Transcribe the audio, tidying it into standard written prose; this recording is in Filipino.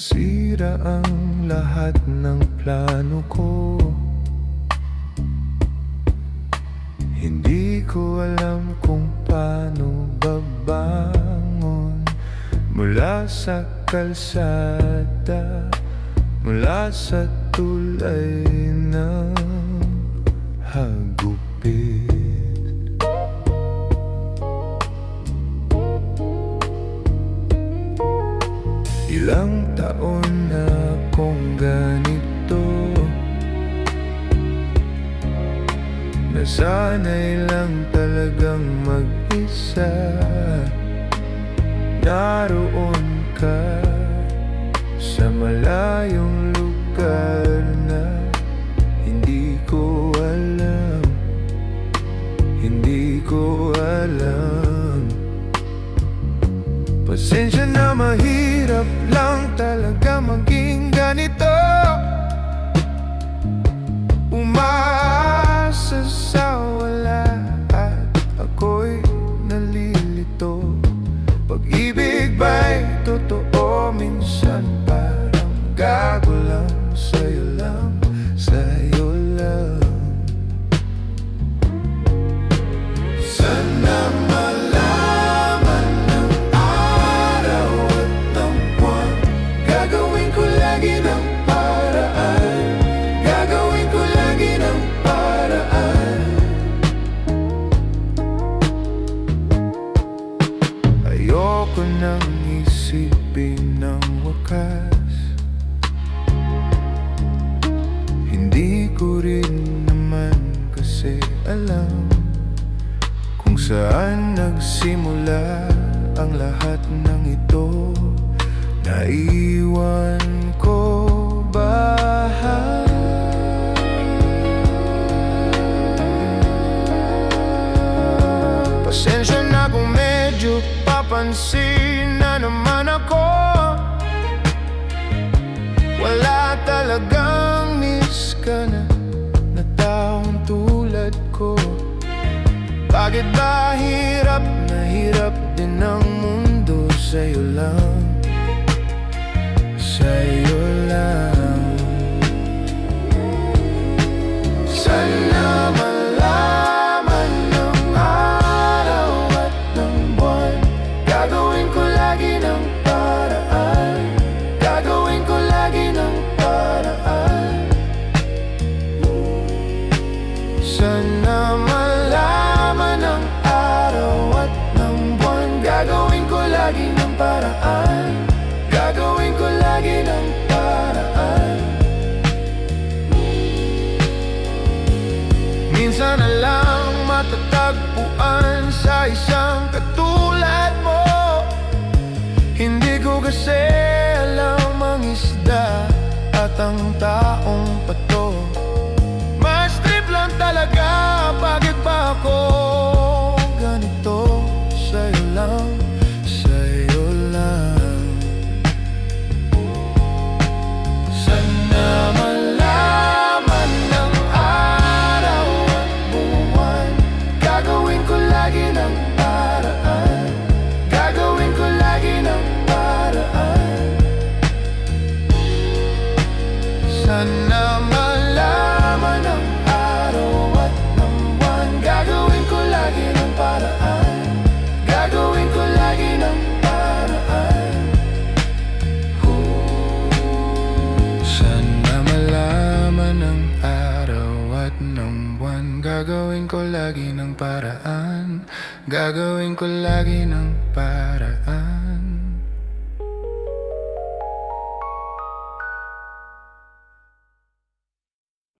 Nasira ang lahat ng plano ko. Hindi ko alam kung paano babangon mula sa kalsada, mula sa tulay ng hagupit. Ilang taon na akong ganito, nasanay lang talagang mag-isa. Naroon ka sa malayong lugar na hindi ko alam, hindi ko alam. Pasensya na, mahirap lang talaga maging ganito. Umaasa sa wala at ako'y nalilito. Pag-ibig ba'y totoo? Minsan parang gago lang. Sa'yo lang, sa'yo lang. Sana malaman ng araw at ng buwan, gagawin ko lagi ng paraan, gagawin ko lagi ng paraan. Ayoko nang isipin ng wakas, hindi ko rin naman kasi alam kung saan nagsimula ang lahat ng ito. Naiwan ko bahay, pasensya na kung medyo papansin na naman ako. Wala talagang miss ka na taong tulad ko. Bakit ba hirap na hirap din ang mundo? Sa'yo lang, sa'yo lang. Sana malaman ng araw at ng buwan, gagawin ko lagi ng paraan, gagawin ko lagi ng paraan. Sana malaman ng araw at ng buwan, gagawin ko lagi ng paraan, gagawin ko lagi ng paraan. Minsan na lang matatagpuan sa isang katulad mo. Hindi ko kasi alam ang isda at ang taong pato. Mas trip lang talaga, bakit ba ako ganito? Sa'yo lang, sa'yo lang. Sana malaman ng araw at buwan, gagawin ko lagi ng paraan, gagawin ko lagi ng paraan. Sana malaman ng araw at ng buwan, gagawin ko lagi ng paraan, gagawin ko lagi ng paraan. Sana malaman ng araw at ng buwan, gagawin ko lagi ng paraan, gagawin ko lagi ng paraan.